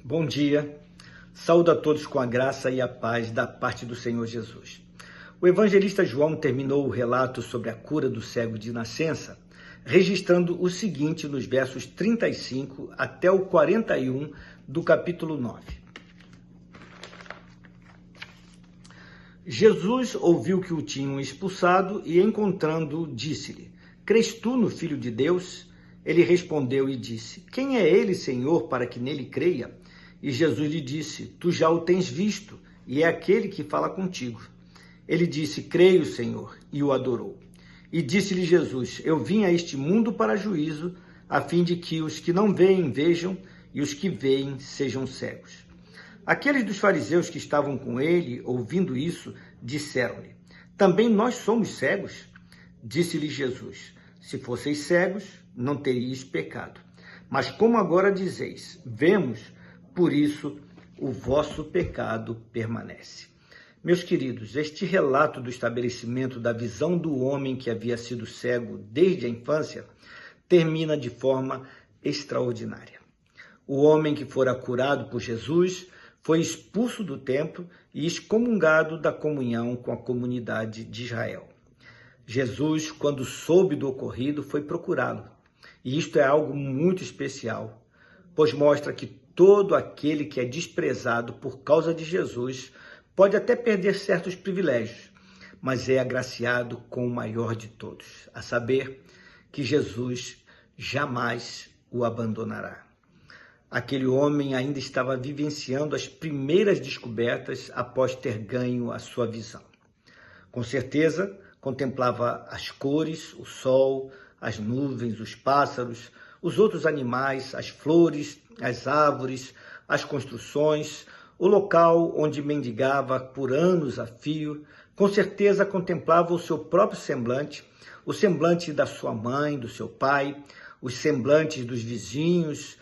Bom dia, saúdo a todos com a graça e a paz da parte do Senhor Jesus. O evangelista João terminou o relato sobre a cura do cego de nascença, registrando o seguinte nos versos 35 até o 41 do capítulo 9. Jesus ouviu que o tinham expulsado e, encontrando-o, disse-lhe: "Crês tu no Filho de Deus?" Ele respondeu e disse: "Quem é ele, Senhor, para que nele creia?" E Jesus lhe disse: "Tu já o tens visto, e é aquele que fala contigo." Ele disse: "Creio, Senhor", e o adorou. E disse-lhe Jesus: "Eu vim a este mundo para juízo, a fim de que os que não veem vejam, e os que veem sejam cegos." Aqueles dos fariseus que estavam com ele, ouvindo isso, disseram-lhe: "Também nós somos cegos?" Disse-lhe Jesus: "Se fosseis cegos, não teríeis pecado. Mas como agora dizeis: vemos, por isso o vosso pecado permanece." Meus queridos, este relato do estabelecimento da visão do homem que havia sido cego desde a infância termina de forma extraordinária. O homem que fora curado por Jesus foi expulso do templo e excomungado da comunhão com a comunidade de Israel. Jesus, quando soube do ocorrido, foi procurá-lo. E isto é algo muito especial, pois mostra que todo aquele que é desprezado por causa de Jesus pode até perder certos privilégios, mas é agraciado com o maior de todos, a saber que Jesus jamais o abandonará. Aquele homem ainda estava vivenciando as primeiras descobertas após ter ganho a sua visão. Com certeza, contemplava as cores, o sol, as nuvens, os pássaros, os outros animais, as flores, as árvores, as construções, o local onde mendigava por anos a fio. Com certeza contemplava o seu próprio semblante, o semblante da sua mãe, do seu pai, os semblantes dos vizinhos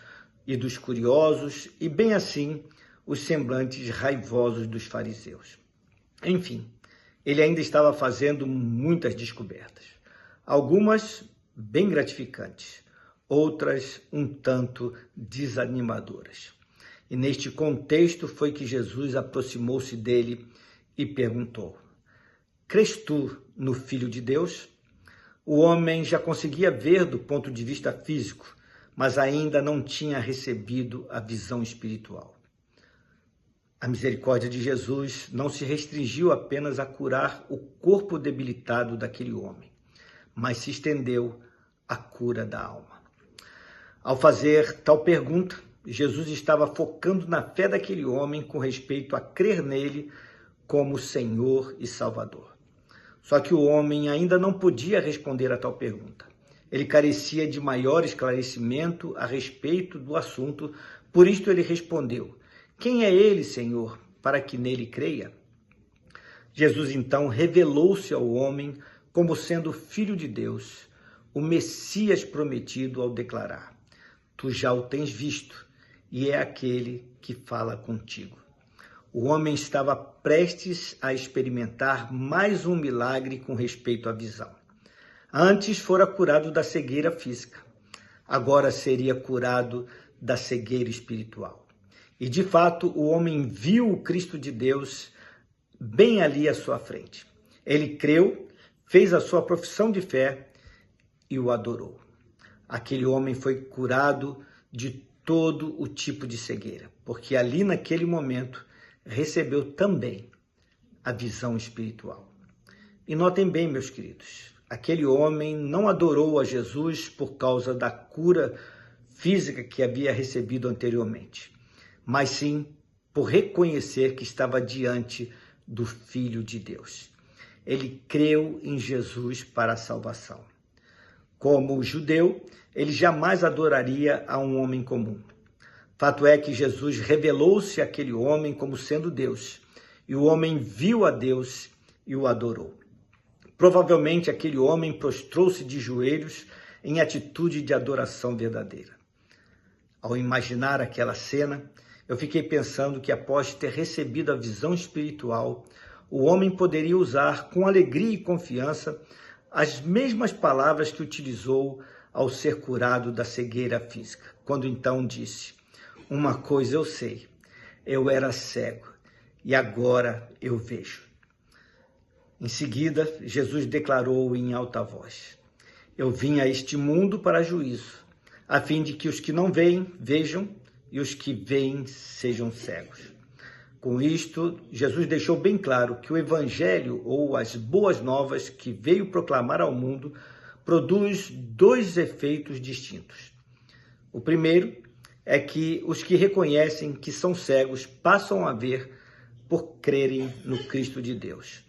e dos curiosos, e bem assim os semblantes raivosos dos fariseus. Enfim, ele ainda estava fazendo muitas descobertas, algumas bem gratificantes, outras um tanto desanimadoras. E neste contexto foi que Jesus aproximou-se dele e perguntou: "Crês tu no Filho de Deus?" O homem já conseguia ver do ponto de vista físico, mas ainda não tinha recebido a visão espiritual. A misericórdia de Jesus não se restringiu apenas a curar o corpo debilitado daquele homem, mas se estendeu à cura da alma. Ao fazer tal pergunta, Jesus estava focando na fé daquele homem com respeito a crer nele como Senhor e Salvador. Só que o homem ainda não podia responder a tal pergunta. Ele carecia de maior esclarecimento a respeito do assunto, por isto ele respondeu: "Quem é ele, Senhor, para que nele creia?" Jesus então revelou-se ao homem como sendo o Filho de Deus, o Messias prometido, ao declarar: "Tu já o tens visto, e é aquele que fala contigo." O homem estava prestes a experimentar mais um milagre com respeito à visão. Antes fora curado da cegueira física, agora seria curado da cegueira espiritual. E de fato, o homem viu o Cristo de Deus bem ali à sua frente. Ele creu, fez a sua profissão de fé e o adorou. Aquele homem foi curado de todo o tipo de cegueira, porque ali naquele momento recebeu também a visão espiritual. E notem bem, meus queridos, aquele homem não adorou a Jesus por causa da cura física que havia recebido anteriormente, mas sim por reconhecer que estava diante do Filho de Deus. Ele creu em Jesus para a salvação. Como judeu, ele jamais adoraria a um homem comum. Fato é que Jesus revelou-se àquele homem como sendo Deus, e o homem viu a Deus e o adorou. Provavelmente aquele homem prostrou-se de joelhos em atitude de adoração verdadeira. Ao imaginar aquela cena, eu fiquei pensando que após ter recebido a visão espiritual, o homem poderia usar com alegria e confiança as mesmas palavras que utilizou ao ser curado da cegueira física, quando então disse: uma coisa eu sei, eu era cego e agora eu vejo. Em seguida, Jesus declarou em alta voz: eu vim a este mundo para juízo, a fim de que os que não veem, vejam, e os que veem sejam cegos. Com isto, Jesus deixou bem claro que o Evangelho, ou as boas novas que veio proclamar ao mundo, produz dois efeitos distintos. O primeiro é que os que reconhecem que são cegos passam a ver por crerem no Cristo de Deus.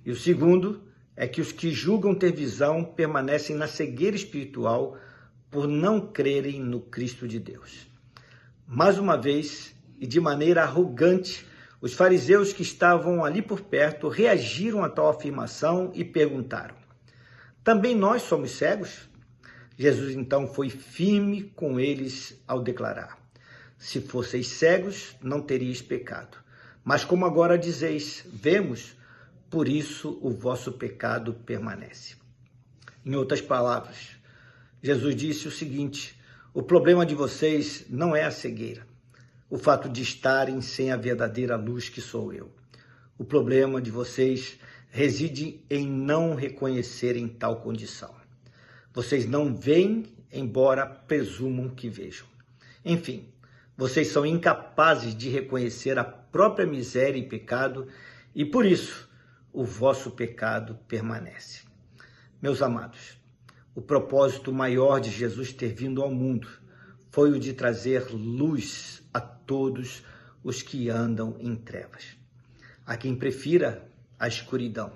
E o segundo é que os que julgam ter visão permanecem na cegueira espiritual por não crerem no Cristo de Deus. Mais uma vez, e de maneira arrogante, os fariseus que estavam ali por perto reagiram a tal afirmação e perguntaram: também nós somos cegos? Jesus então foi firme com eles ao declarar: se fosseis cegos, não teríeis pecado. Mas como agora dizeis, vemos, por isso o vosso pecado permanece. Em outras palavras, Jesus disse o seguinte: o problema de vocês não é a cegueira, o fato de estarem sem a verdadeira luz que sou eu. O problema de vocês reside em não reconhecerem tal condição. Vocês não veem, embora presumam que vejam. Enfim, vocês são incapazes de reconhecer a própria miséria e pecado, e por isso o vosso pecado permanece. Meus amados, o propósito maior de Jesus ter vindo ao mundo foi o de trazer luz a todos os que andam em trevas. Há quem prefira a escuridão,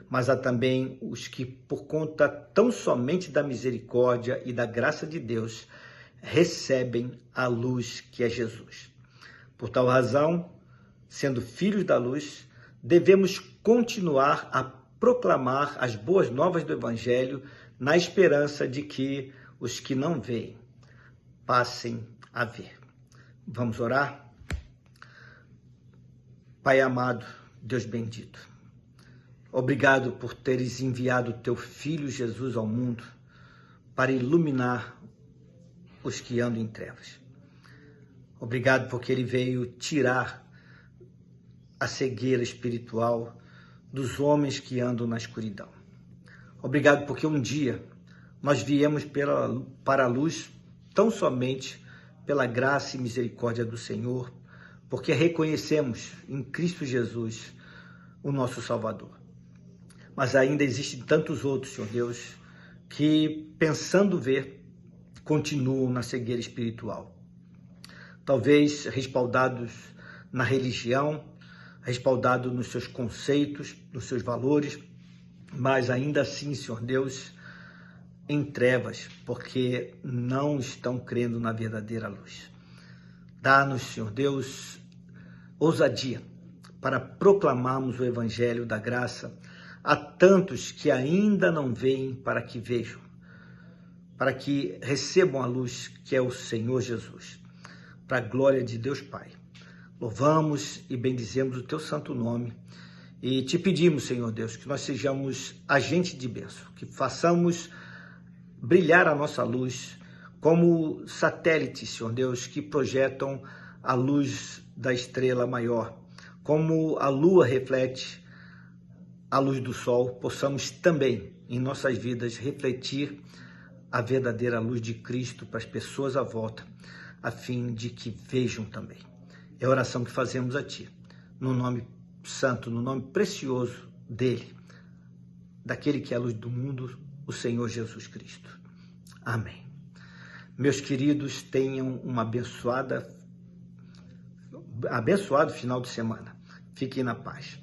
mas há também os que, por conta tão somente da misericórdia e da graça de Deus, recebem a luz que é Jesus. Por tal razão, sendo filhos da luz, devemos continuar a proclamar as boas novas do Evangelho na esperança de que os que não veem passem a ver. Vamos orar? Pai amado, Deus bendito, obrigado por teres enviado teu Filho Jesus ao mundo para iluminar os que andam em trevas. Obrigado porque ele veio tirar a cegueira espiritual dos homens que andam na escuridão. Obrigado porque um dia nós viemos para a luz tão somente pela graça e misericórdia do Senhor, porque reconhecemos em Cristo Jesus o nosso Salvador. Mas ainda existem tantos outros, Senhor Deus, que pensando ver, continuam na cegueira espiritual. Talvez respaldados na religião, respaldados nos seus conceitos, nos seus valores, mas ainda assim, Senhor Deus, em trevas, porque não estão crendo na verdadeira luz. Dá-nos, Senhor Deus, ousadia para proclamarmos o Evangelho da graça a tantos que ainda não veem, para que vejam, para que recebam a luz que é o Senhor Jesus. Para a glória de Deus Pai. Louvamos e bendizemos o teu santo nome e te pedimos, Senhor Deus, que nós sejamos agentes de bênção, que façamos brilhar a nossa luz como satélites, Senhor Deus, que projetam a luz da estrela maior, como a lua reflete a luz do sol, possamos também em nossas vidas refletir a verdadeira luz de Cristo para as pessoas à volta, a fim de que vejam também. É a oração que fazemos a Ti, no nome santo, no nome precioso dEle, daquele que é a luz do mundo, o Senhor Jesus Cristo. Amém. Meus queridos, tenham um abençoado final de semana. Fiquem na paz.